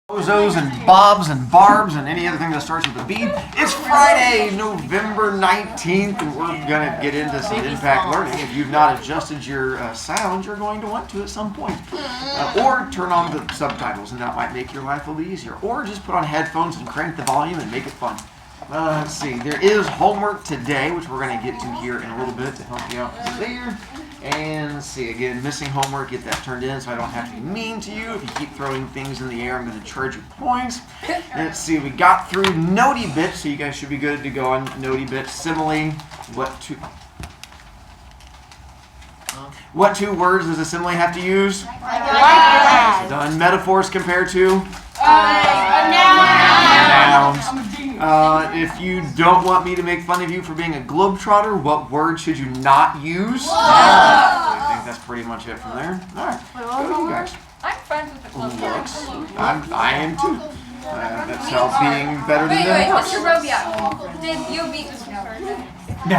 Bozos and Bobs and Barbs and any other thing that starts with a B. It's Friday, November 19th, and we're going to get into some impact learning. If you've not adjusted your sound, you're going to want to at some point. Or turn on the subtitles, and that might make your life a little easier. Or just put on headphones and crank the volume and make it fun. Let's see, there is homework today, which we're going to get to here in a little bit to help you out there. And let's see, again, missing homework, get that turned in so I don't have to be mean to you. If you keep throwing things in the air, I'm going to charge you points. Let's see, we got through Noti Bits, so you guys should be good to go on Noti Bits. Simile, what two words does a simile have to use? Done. Metaphors compared to? Nouns. If you don't want me to make fun of you for being a globetrotter, what word should you not use? I think that's pretty much it from there. All right. Go you guys. I'm friends with the globetrotters. I am too. That's how being better than them works. Mr. Robia, did you beat Mr. No,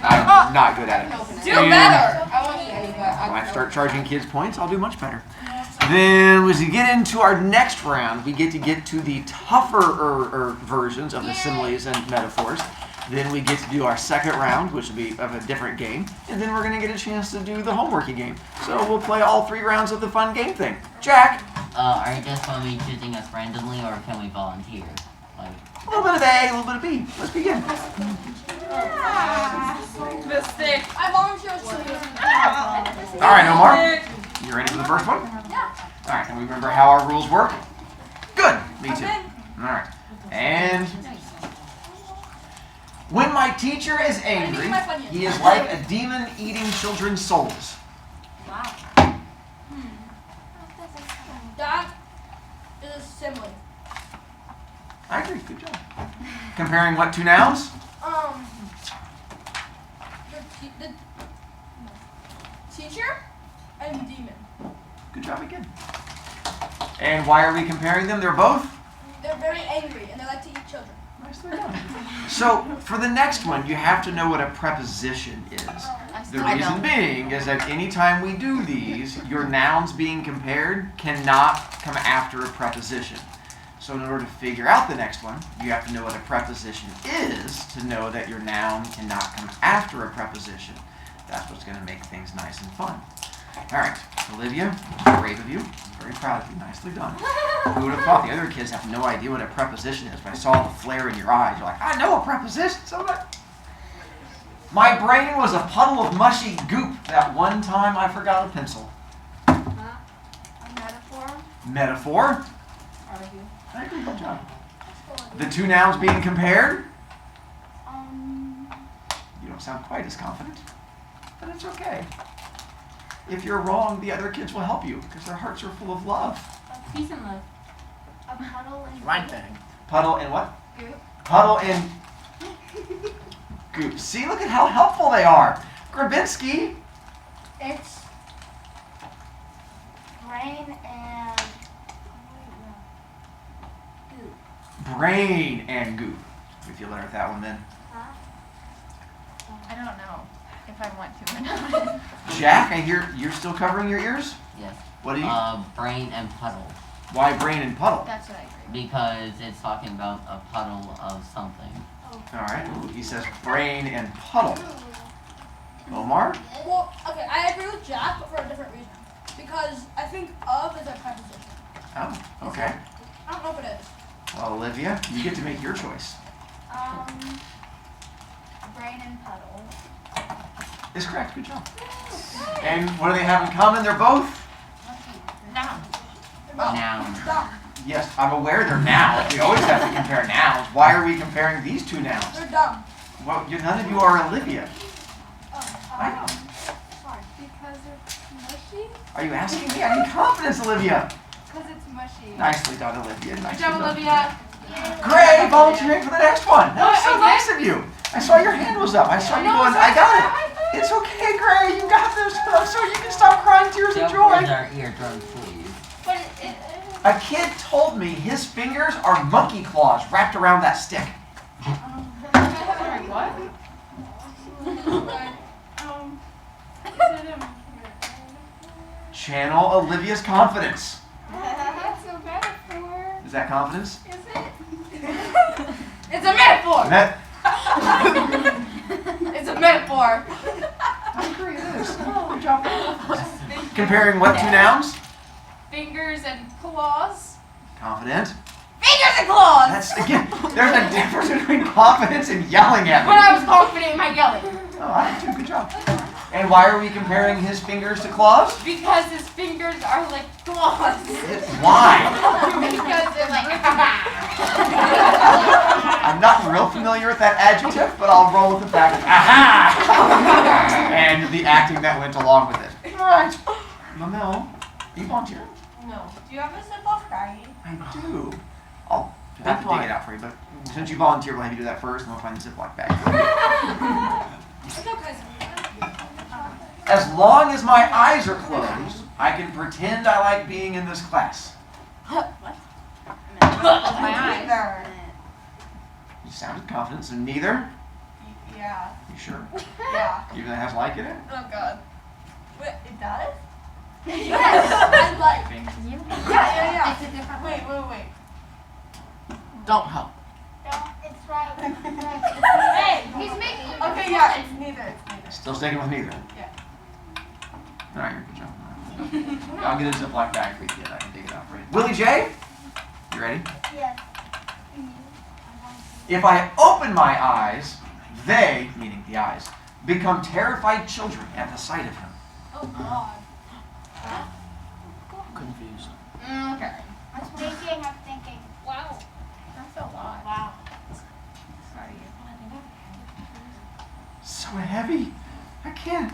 I'm not good at it. Do better. When I start charging kids points, I'll do much better. Then, as we get into our next round, we get to the tougher versions of the similes and metaphors. Then we get to do our second round, which will be of a different game. And then we're going to get a chance to do the homeworky game. So we'll play all 3 rounds of the fun game thing. Jack? Are you just going to be choosing us randomly, or can we volunteer? A little bit of A, a little bit of B. Let's begin. Mistake. I volunteer to All right, Omar. You ready for the first one? Yeah. All right, and we remember how our rules work? Good. Me too. All right. And when my teacher is angry, he is like a demon eating children's souls. Wow. That is a simile. I agree. Good job. Comparing what, 2 nouns? The teacher and demon. Good job again. And why are we comparing them? They're both? They're very angry and they like to eat children. Nicely done. So, for the next one, you have to know what a preposition is. The reason being is that anytime we do these, your nouns being compared cannot come after a preposition. So in order to figure out the next one, you have to know what a preposition is to know that your noun cannot come after a preposition. That's what's going to make things nice and fun. All right, Olivia, brave of you. Very proud of you. Nicely done. Who would have thought the other kids have no idea what a preposition is? But I saw the flare in your eyes. You're like, I know a preposition. So what? My brain was a puddle of mushy goop. That one time I forgot a pencil. A metaphor. Metaphor. Argue. I agree. Good job. The 2 nouns being compared. You don't sound quite as confident, but it's okay. If you're wrong, the other kids will help you because their hearts are full of love. Peace and love. A puddle and Right thing. Puddle and what? goop. Puddle and goop. See, look at how helpful they are. Grabinski. It's brain and goop. Brain and goop. We feel better with that one then. I don't know if I want to or not. Jack, I hear you're still covering your ears? Yes. What do you? Brain and puddle. Why brain and puddle? That's what I agree. Because it's talking about a puddle of something. All right. Ooh, he says brain and puddle. Omar? Well, okay, I agree with Jack, but for a different reason. Because I think of is a preposition. Oh, okay. I don't know if it is. Well, Olivia, you get to make your choice. Brain and puddle. Is correct. Good job. And what do they have in common? They're both? Now. Noun. Dumb. Yes, I'm aware they're nouns. We always have to compare nouns. Why are we comparing these 2 nouns? They're dumb. Well, none of you are Olivia. I know. Sorry. Because it's mushy? Are you asking me? I need confidence, Olivia. Because it's mushy. Nicely done, Olivia. Good Nicely job, done. Olivia. Gray, volunteering for the next one. That was so nice of you. I saw your hand was up. I saw you going, I got it. It's okay, Gray. You got this. So you can stop crying tears of Don't joy. raise our eardrums, please. But A kid told me his fingers are monkey claws wrapped around that stick. Sorry, what? Channel Olivia's confidence. That's a metaphor. that confidence? Is it? It's a metaphor. It's a metaphor. I agree, it is. Good job. Comparing what two nouns? Fingers and claws. Confident. Fingers and claws. That's, again, there's a difference between confidence and yelling at me. When I was confident in my yelling. Oh, I did too. Good job. And why are we comparing his fingers to claws? Because his fingers are like claws. Why? Because they're like. I'm not real familiar with that adjective, but I'll roll with the fact of aha! And the acting that went along with it. All right. Mamel, you volunteer? No. Do you have a simple Friday? I do. I'll have to dig it out for you, but since you volunteer, we'll have you do that first, and we'll find the Ziploc bag. It's okay. As long as my eyes are closed, I can pretend I like being in this class. What? My eyes. Neither. You sounded confident, so neither? Yeah. You sure? Yeah. Even though it has like in it? Oh God. Wait, it does? Yes. I like. Yeah. It's a different Wait. Don't help. It's right. Hey, He's making it. okay, yeah, it's neither. Still sticking with neither? Yeah. All right, good job. I'll get a Ziploc bag for you, kid. I can dig it out for you. Willie J, you ready? Yes. If I open my eyes, they, meaning the eyes, become terrified children at the sight of him. Oh God. Confused. Okay. I'm thinking. Wow. That's a lot. Wow. Sorry. So heavy. I can't.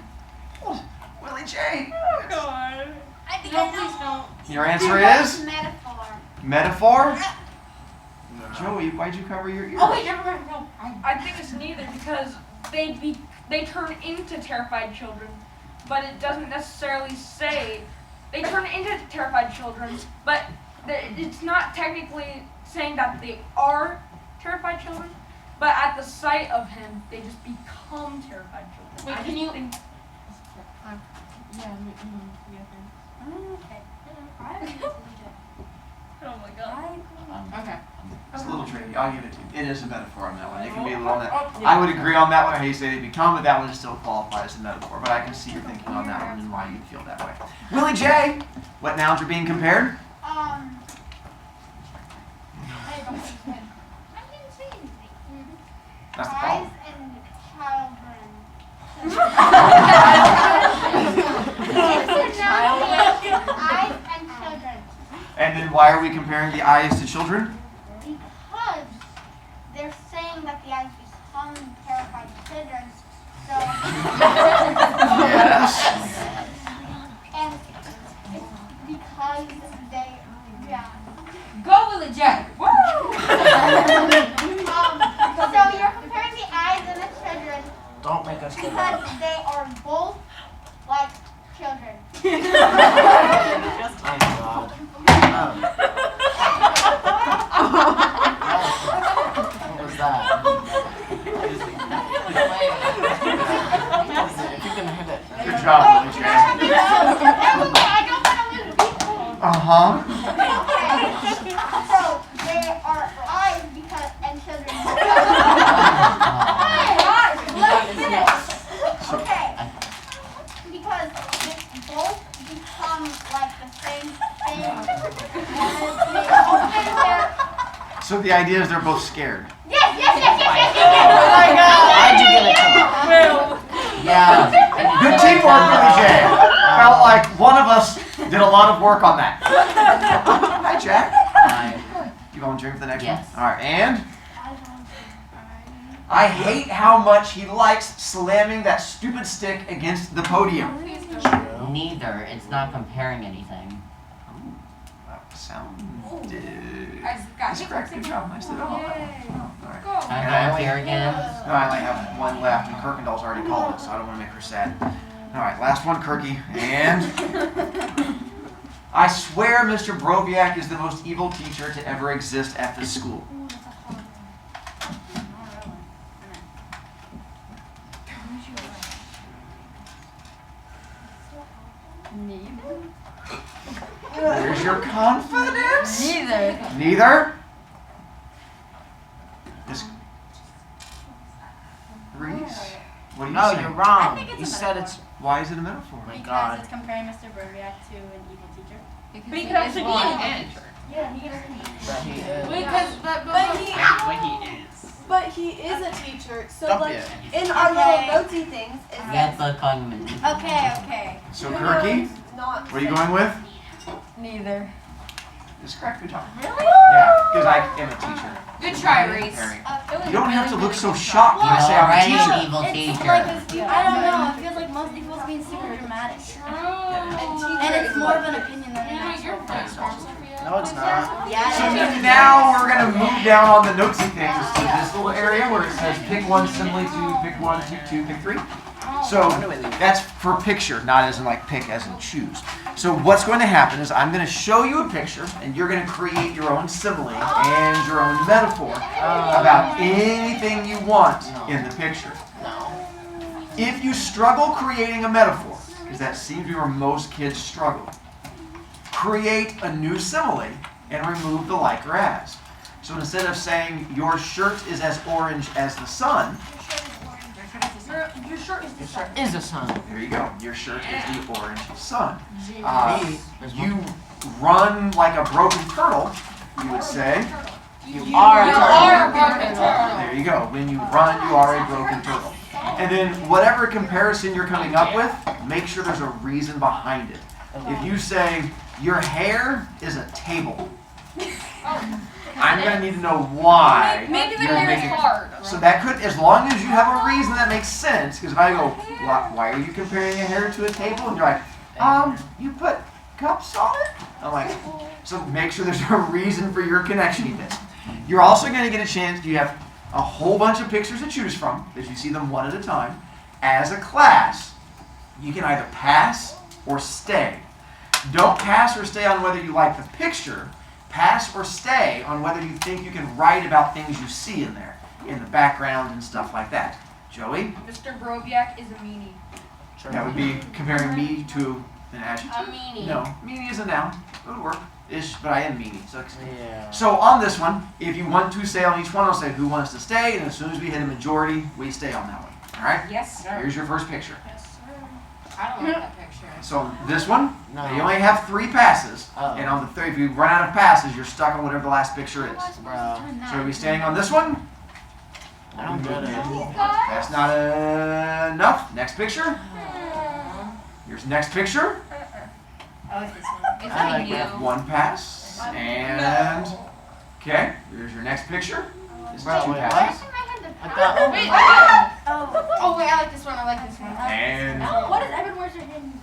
Oh, Willie J. God. I think No, I know. please don't. Your answer is Metaphor. metaphor? Joey, why'd you cover your ears? Oh wait, never mind. No. I think it's neither because they turn into terrified children, but it doesn't necessarily say they turn into terrified children, but it's not technically saying that they are terrified children, but at the sight of him, they just become terrified children. Wait, I can just you- think- Okay. Oh my God. Okay. It's a little tricky. I'll give it to you. It is a metaphor on that one. It can be a little bit. I would agree on that one, how you say they become, but that one still qualifies as a metaphor. But I can see your thinking on that one and why you'd feel that way. Willie J, what nouns are being compared? I didn't say anything. That's the Eyes problem. and children. Eyes and children. And then why are we comparing the eyes to children? Because they're saying that the eyes become terrified children. So. Yes. And it's because they. Yeah. Go Willie J. Woo! So you're comparing the eyes and the children Don't make us get because they are both like children. Oh God. What was that? If you're gonna hit it. Good job, Willie J. I don't want to lose people. Uh-huh. So they are eyes because and children. Let's finish. Okay. Because they both become like the same thing. And they open their. So the idea is they're both scared. Yes. Why'd you give it to him? Yeah. Good teamwork, Willie J. Felt like one of us did a lot of work on that. Hi, Jack. You volunteering for the next Yes. one? All right, and? I hate how much he likes slamming that stupid stick against the podium. Neither. It's not comparing anything. Ooh, that sounded... I got That's correct. Good job. Nicely done. All right. I'm volunteer again. No, I only have one left, and Kirkendall's already called it, so I don't want to make her sad. All right, last one, Kirky. And I swear Mr. Broviak is the most evil teacher to ever exist at this school. Neither. Where's your confidence? Neither. Neither? This Reese? What do you No, say? you're I wrong. think it's You a said metaphor. it's. Why is it a metaphor? My Because God. it's comparing Mr. Brovicast to an evil teacher. But he could actually be an teacher. Yeah, he is. But he is. Because, But he is a teacher, so Stop like it. in our little notey things, it That's says the calling him a okay. So, Kirky, not. what are you going with? Neither. It's correct. Good job. Really? Yeah, because I am a teacher. Good try, Reese. You don't have to look so shocked when I say I'm a already teacher. an evil It's teacher. like I don't know. It feels like most people's being super dramatic. And it's more of an opinion than an actual fact. No, it's not. So now we're going to move down on the notesy things to this little area where it says pick one simile to pick one, two, pick three. So that's for picture, not as in like pick as in choose. So what's going to happen is I'm going to show you a picture and you're going to create your own simile and your own metaphor about anything you want in the picture. If you struggle creating a metaphor, because that seems to be where most kids struggle, create a new simile and remove the like or as. So instead of saying your shirt is as orange as the sun, Your shirt is the sun. Is a son. there you go. Your shirt is the orange sun. You run like a broken turtle, you would say. You are a turtle. broken turtle. There you go. When you run, you are a broken turtle. And then whatever comparison you're coming up with, make sure there's a reason behind it. If you say, your hair is a table, I'm going to need to know why. Maybe the you're hair is making- hard. So that could, as long as you have a reason that makes sense, because if I go, why are you comparing a hair to a table? And you're like, you put cups on it? I'm like, so make sure there's a reason for your connection in this. You're also going to get a chance, you have a whole bunch of pictures to choose from, as you see them one at a time. As a class, you can either pass or stay. Don't pass or stay on whether you like the picture. Pass or stay on whether you think you can write about things you see in there, in the background and stuff like that. Joey, Mr. Broviak is a meanie. that would be comparing me to an adjective. A meanie. No, meanie is a noun. It would work. Ish, but I am meanie. Yeah. So on this one, if you want to stay on each one, I'll say who wants to stay, and as soon as we hit a majority, we stay on that one. All right? Yes, sir. Here's your first picture. I don't like that picture. So this one, No. you only have 3 passes, Oh. and on the third, if you run out of passes, you're stuck on whatever the last picture is. Bro. So are we staying on this one? I don't get it. That's not enough. Next picture. Here's the next picture. Oh, it's this one. It's I like like We have you. 1 pass, and okay. Here's your next picture. This is Bro, 2 wait, passes, I thought. Wait, oh wait, I like this one. I like this one. and What is Evan? Where's your hand?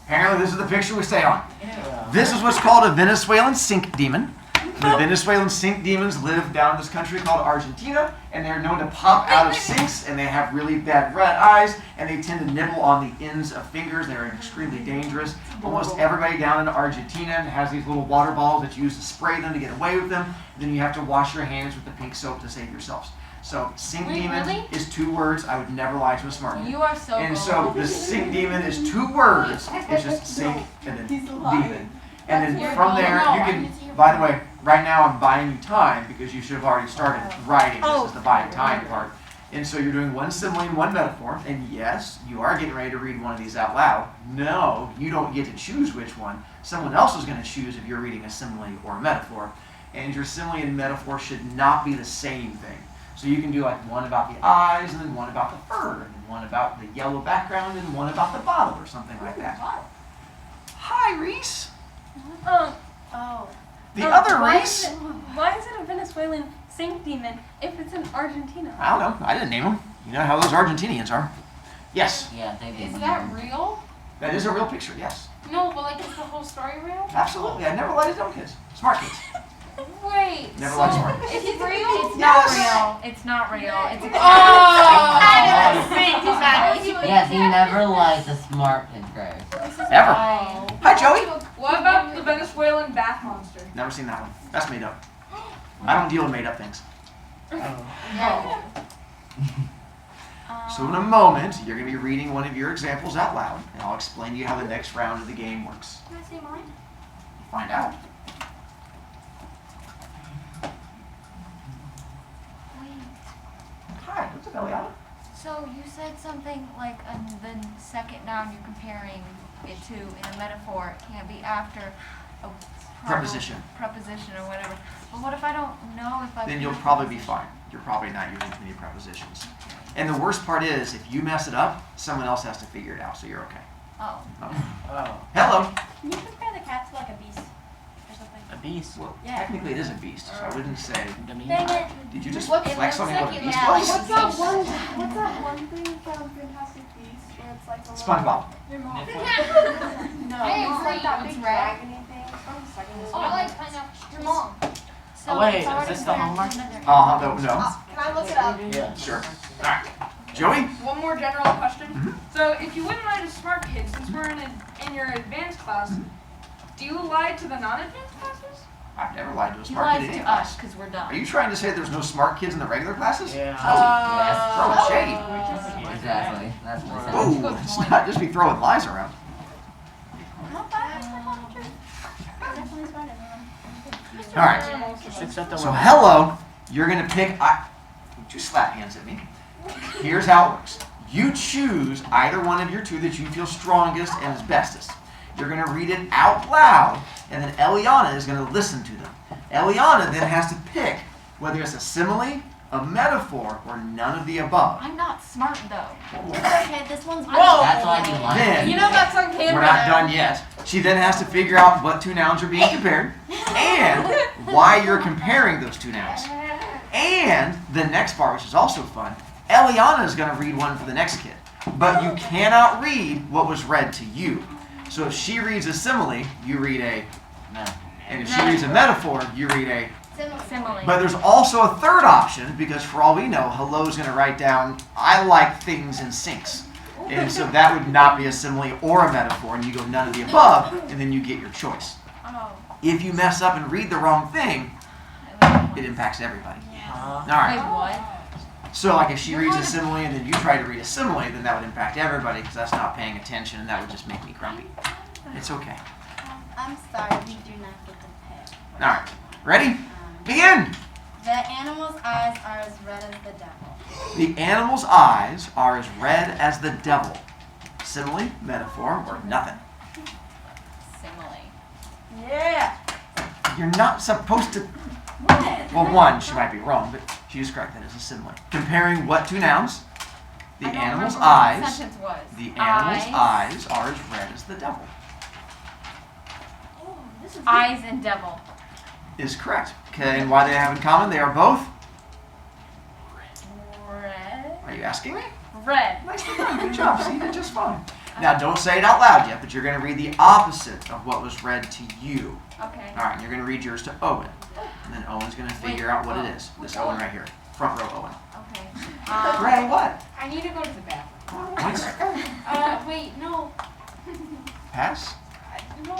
apparently this is the picture we stay on. Yeah. This is what's called a Venezuelan sink demon. The Venezuelan sink demons live down in this country called Argentina, and they're known to pop out of sinks, and they have really bad red eyes, and they tend to nibble on the ends of fingers. They're extremely dangerous. Almost everybody down in Argentina has these little water balls that you use to spray them to get away with them. Then you have to wash your hands with the pink soap to save yourselves. So sink Wait, demon really? is 2 words. I would never lie to a smart man. You are so And so the sink demon is 2 words. It's just sink and then demon. And then from there, you can, by the way, right now I'm buying you time because you should have already started writing. This is the buying time part. And so you're doing 1 simile and 1 metaphor. And yes, you are getting ready to read one of these out loud. No, you don't get to choose which one. Someone else is going to choose if you're reading a simile or a metaphor. And your simile and metaphor should not be the same thing. So you can do like one about the eyes, and then one about the fur, and then one about the yellow background, and one about the bottle, or something like that. Hi, Reese. Oh. The other why Reese. Why is it a Venezuelan sink demon if it's in Argentina? I don't know. I didn't name him. You know how those Argentinians are. Yes, Yeah, they Is did. that real? that is a real picture. Yes, No, but like, is the whole story real? absolutely. I never lied to dumb kids. Smart kids. Wait. Never so lied to smart kids. Is it real? It's not real. It's not real. It's a Yes, he never lies to smart kids, Grace. Ever. Hi, Joey. What about the Venezuelan bath monster? Never seen that one. That's made up. I don't deal in made up things. No. So in a moment, you're going to be reading one of your examples out loud, and I'll explain to you how the next round of the game works. Can I say mine? Find out. Eliana? So you said something like the second noun you're comparing it to in a metaphor can't be after a Preposition. preposition or whatever. But what if I don't know if I? Then you'll probably be fine. You're probably not using too many prepositions. And the worst part is, if you mess it up, someone else has to figure it out, so you're okay. Oh. Oh. Hello. Can you compare the cat to like a beast or something? A beast. Well, Yeah. technically it is a beast, so I wouldn't say. Dang it. Did you just It flex on looks me what like a it beast has- was? What's that one thing from Fantastic Beasts where it's like a little... SpongeBob. Your mom. No, I it's agree, like that it's big red. dragony thing. It's from the second one. Oh, I like pineapple. Your mom. So Oh, wait, it's already is this the compared to homework? another- No. Can I look it up? Yeah. Sure. Alright. Joey? One more general question. Mhm. So, if you wouldn't lie to smart kids, since we're in your advanced class, do you lie to the non-advanced classes? I've never lied to a He smart kid lies in any to class. us because we're Are dumb. you trying to say there's no smart kids in the regular classes? Yeah. Throwing shade. Exactly. That's what I said. Oh, let's not just be throwing lies around. Not bad. Definitely smarter than them. Alright. Just accept the So one. hello, you're gonna pick. Don't you slap hands at me. Here's how it works. You choose either one of your two that you feel strongest and is bestest. You're gonna read it out loud, and then Eliana is gonna listen to them. Eliana then has to pick whether it's a simile, a metaphor, or none of the above. I'm not smart though. It's okay, this one's Whoa. That's why you lie. Then, You know that's on camera. we're not done yet. She then has to figure out what two nouns are being compared, and why you're comparing those two nouns. And the next part, which is also fun, Eliana is going to read one for the next kid. But you cannot read what was read to you. So if she reads a simile, you read a, No. and if she reads a metaphor, you read a. Simile. But there's also a third option, because for all we know, Hello's going to write down, I like things in sinks. And so that would not be a simile or a metaphor, and you go none of the above, and then you get your choice. Oh. If you mess up and read the wrong thing, it impacts everybody. All Wait, right. what? So like if she reads a simile and then you try to read a simile, then that would impact everybody because that's not paying attention, and that would just make me grumpy. It's okay. I'm sorry, we do not get the pick. All right. Ready? Begin. The animal's eyes are as red as the devil. The animal's eyes are as red as the devil. Simile, metaphor, or nothing. Simile. Yeah. You're not supposed to. What? Well, one, she might be wrong, but she is correct. That is a simile. Comparing what two nouns? The I don't animal's remember what the eyes. sentence was. The animal's eyes are as red as the devil. Oh, this is Eyes and devil. Is correct. Okay, and why they have in common? They are both. Red. Are you asking me? Red. Nicely done. Good job. See, you did just fine. Now, don't say it out loud yet, but you're going to read the opposite of what was read to you. Okay. All right, you're going to read yours to Owen. And then Owen's going to figure out what it is. This Owen right here. Front row Owen. Okay. Ray, what? I need to go to the bathroom. What? Wait, no. Pass? No.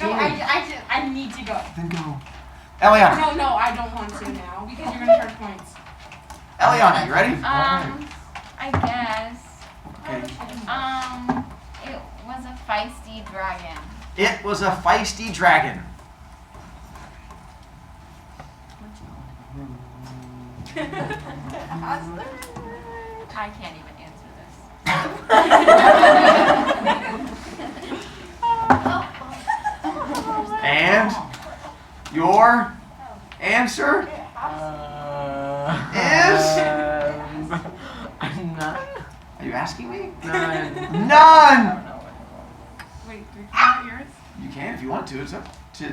No, I need to go. Then go. Eliana. No, I don't want to now because you're gonna charge points. Eliana, you ready? I guess. Okay. It was a feisty dragon. It was a feisty dragon. I can't even answer this. And your answer is? None. Are you asking me? None. None! Wait, are yours? You can if you want to. It's up to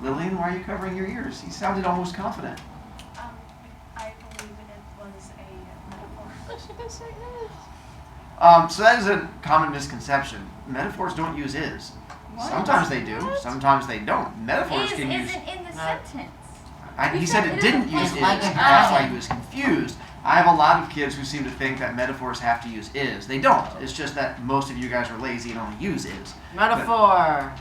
Lillian. Why are you covering your ears? He sounded almost confident. I believe it was a metaphor. So that is a common misconception. Metaphors don't use is. Sometimes they do. Sometimes they don't. Metaphors Is can use. isn't in the sentence. He said it didn't use is. like a That's why dragon. he was confused. I have a lot of kids who seem to think that metaphors have to use is. They don't. It's just that most of you guys are lazy and only use is. Metaphor.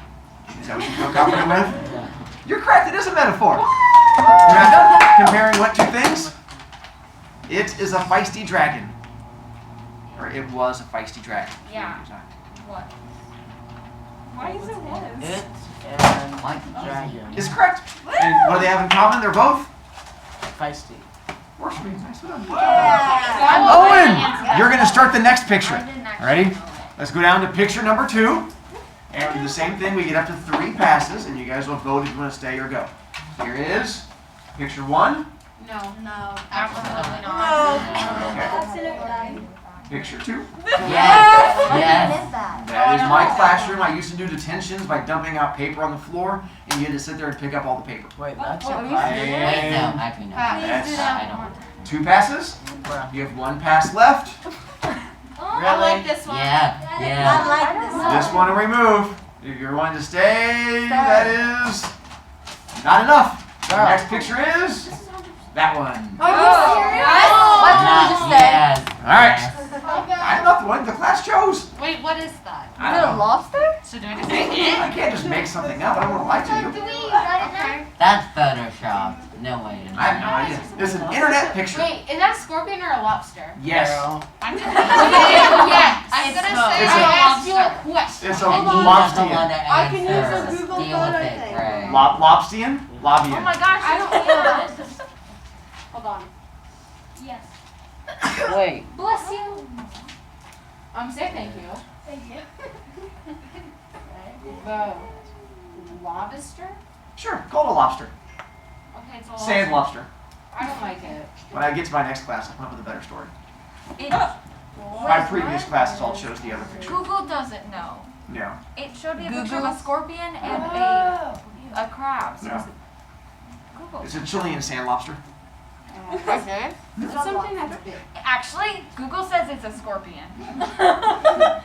Is that what you feel confident with? Yeah. You're correct. It is a metaphor. We're not done comparing what two things? It is a feisty dragon. Or it was a feisty dragon. Yeah. What? Why is it was? It and Like dragon. Is correct. And what do they have in common? They're both Feisty. Works for me. Nice one. Yeah. Owen, you're gonna start the next picture. I didn't actually Ready? know it. Let's go down to picture number 2. And we do the same thing. We get up to 3 passes, and you guys will vote if you want to stay or go. Here is picture 1. No. No. Absolutely No. not. Okay. Picture 2. Yes. What Yes. is that? That is my classroom. I used to do detentions by dumping out paper on the floor, and you had to sit there and pick up all the paper. Wait, that's What, a are you Wait, no, And actually no. Please do that I one don't. more time. 2 passes. You have 1 pass left. I like this one. Yeah. I Yeah. like this one. This one to remove. If you're wanting to stay, that is not enough. The next picture is that one. Are you serious? Why can't we just stay? Yes. All right. Yes. I'm not the one the class chose. Wait, what is that? I don't know. lobster? So do I just say it? I can't just make something up. I don't want to lie to you. Do we write it down? That's Photoshop. No way. I have no idea. It's an internet picture. Wait, is that a scorpion or a lobster? Yes. I'm gonna yes. I'm It's gonna a- say It's I a- asked you a question. It's a And you have the lobstian. one to I can use answer. a Google Deal photo with it, thing. Ray. Lobstian? Lobian. Oh my gosh, I don't know that. Hold on. Yes. Wait. Bless you. Say thank you. Thank you. The lobster? Sure, call it a lobster. Okay, it's a Sand lobster. lobster. I don't like it. When I get to my next class, I'll come up with a better story. It, My previous classes all chose the other picture. Google doesn't know. No. It showed me a picture Google? of a scorpion and a crab. So No. it's Google. It's a Chilean sand lobster. Okay. Is it something that's big? Actually, Google says it's a scorpion.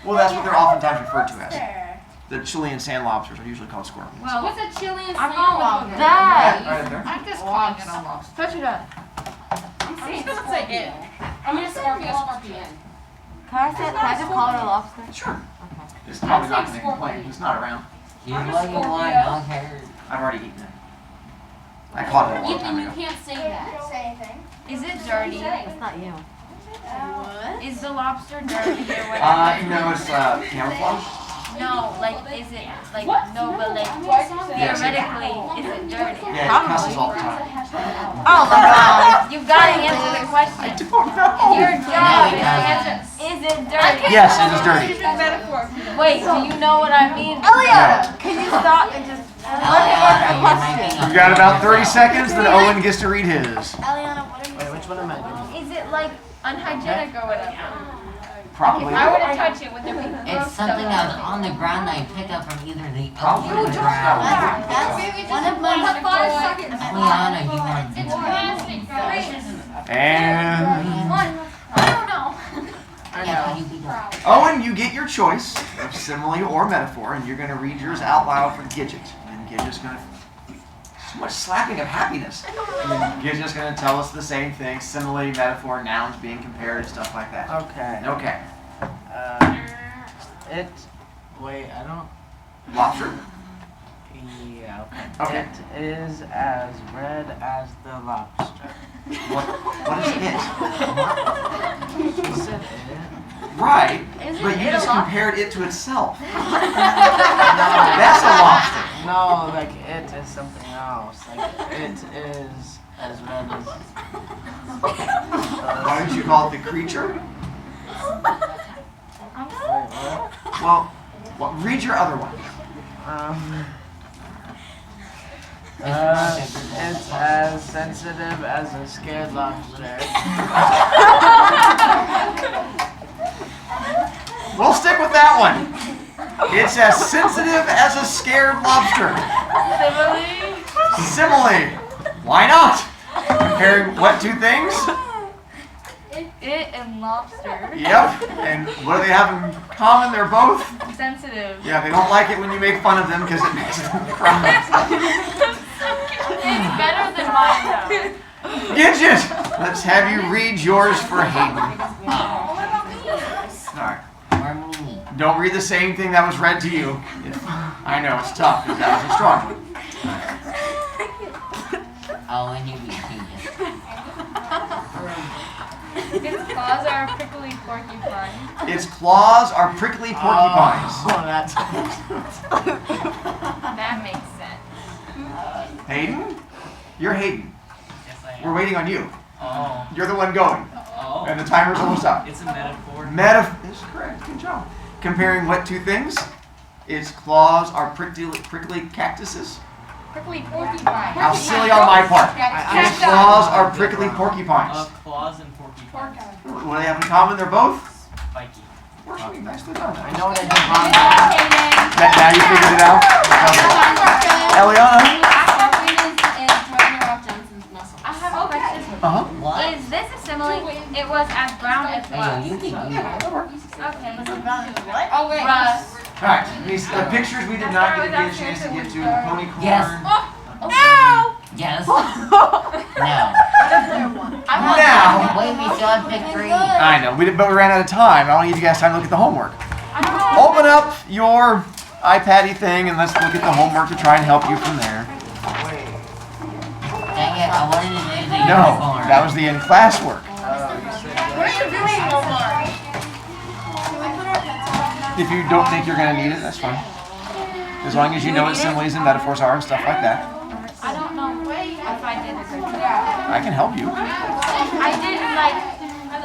Well, that's what they're oftentimes referred to as. There. The Chilean sand lobsters are usually called scorpions. Well, What's a Chilean I'm sand going with lobster? that. Right up there. I'm just calling it a lobster. Touch it up. I'm saying scorpion. I'm gonna scorpion. Can I just call it a lobster? Sure. It's probably not going to complain. It's not around. Use what you want. No one cares. I've already eaten it. I caught it a long Ethan, time you ago. can't say that. Say anything. Is it dirty? It's not you. Is the lobster dirty or whatever? No, it's camouflage. No, like, is it, like, What? no, but like, Yes. theoretically, is it dirty? Yeah, it cusses all the time. Oh my god, you've got to answer the question. I don't know. Your job is to No, answer, is it dirty? Yes, it is dirty. Wait, do you know what I mean? Eliana, can you stop and just We've got about 30 seconds, then Owen gets to read his. Eliana, what are you Wait, which one am I doing? Is it like unhygienic or whatever? Probably. If I were to touch it, would there be It's gross something stuff? that's on the ground that I picked up from either the Probably. ocean or the ground. That's one of my Liana, you want to do it? And I don't know. I Yeah, know. you be done. Owen, you get your choice of simile or metaphor, and you're going to read yours out loud for Gidget. And Gidget's going to... So much slapping of happiness. And then Gidget's going to tell us the same thing, simile, metaphor, nouns being compared, and stuff like that. Okay. Okay. It. Wait, I don't. Lobster? Yeah, Okay. It is as red as the lobster. What is it? She said it. Right, Isn't but you it a just lobster? compared it to itself. No, That's a lobster. no, like it is something else. Like it is as red as. Why don't you call it the creature? Wait, what? Well, read your other one. It's as sensitive as a scared lobster. We'll stick with that one. It's as sensitive as a scared lobster. Simile. Why not? Comparing what two things? It and lobster. Yep. And what do they have in common? They're both. Sensitive. Yeah, they don't like it when you make fun of them because it makes them cry. It's better than mine though. Gidget, let's have you read yours for Hayden. All right. Or me. Don't read the same thing that was read to you. I know it's tough because that was a strong one. Oh, and you be genius. Its claws are prickly porcupine. Its claws are prickly porcupines. Oh, that's. That makes sense. Hayden? You're Hayden. Yes, I We're waiting on you. Oh. You're the one going. Oh. And the timer's almost up. It's a metaphor. That's correct. Good job. Comparing what two things? Its claws are prickly cactuses. Prickly porcupine. How silly on my part. Its claws are prickly porcupines. Claws and porcupines. What do they have in common? They're both Spiky. nicely done. I know what I did wrong. Now you figured it out? Eliana? I have a question. Uh-huh. Is this a simile? It was as brown as rust. Okay. Oh, wait. Rust. Alright, the pictures we did not get a chance to get to. The pony corn. Yes. Ow! Yes. No. Now. Wait, we still have pick 3. I know, but we ran out of time. I want to give you guys time to look at the homework. Open up your iPad-y thing and let's look at the homework to try and help you from there. Dang it, I wanted to do the No, uniform. that was the in-class work. What are you doing, Omar? If you don't think you're going to need it, that's fine. As long as you know what similes and metaphors are and stuff like that. I don't know if I did a good job. I can help you. I didn't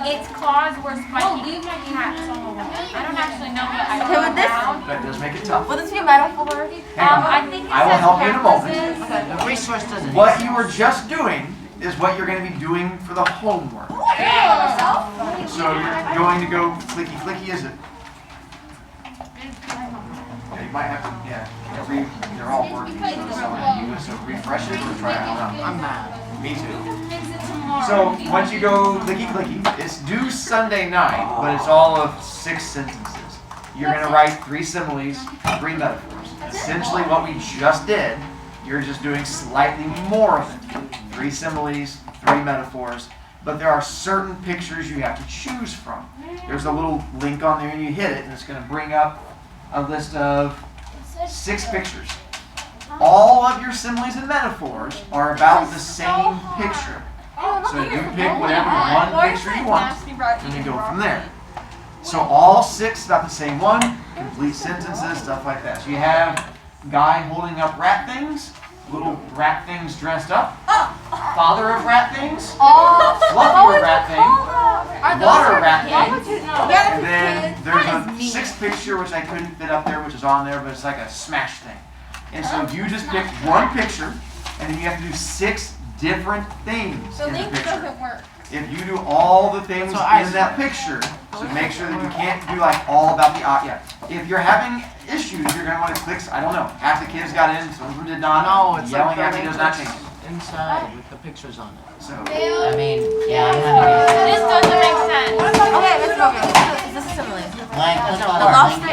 its claws were spiky cats all over. I don't actually know what I Okay, with this- found. That does make it tough. Will this be a metaphor? Hang on. I think it I will says help you in a moment. cactuses. The resource doesn't What you were just doing is what you're going to be doing for the homework. So you're going to go clicky, is it? Yeah, you might have to, they're all working. So refresh it or try it out. I'm mad. Me too. So once you go clicky, it's due Sunday night, but it's all of 6 sentences. You're going to write 3 similes, 3 metaphors. Essentially what we just did, you're just doing slightly more of it. 3 similes, 3 metaphors, but there are certain pictures you have to choose from. There's a little link on there and you hit it and it's going to bring up a list of 6 pictures. All of your similes and metaphors are about the same picture. So you pick whatever one picture you want and then go from there. So all 6 about the same one, complete sentences, stuff like that. So you have guy holding up rat things, little rat things dressed up, father of rat things, fluffy rat thing, water rat thing, and then there's a 6th picture which I couldn't fit up there, which is on there, but it's like a smash thing. And so you just pick one picture, and then you have to do 6 different things The in the link picture. doesn't work. If you do all the things in that picture, so make sure that you can't do like all about the if you're having issues, you're gonna want to click. I don't know. Half the kids got in, some of them did not. No, it's yelling like at me does not change it. inside with the pictures on it. So I mean, yeah, I'm having This doesn't make sense. Okay, let's go. Is this a simile? like, let's go The to our lost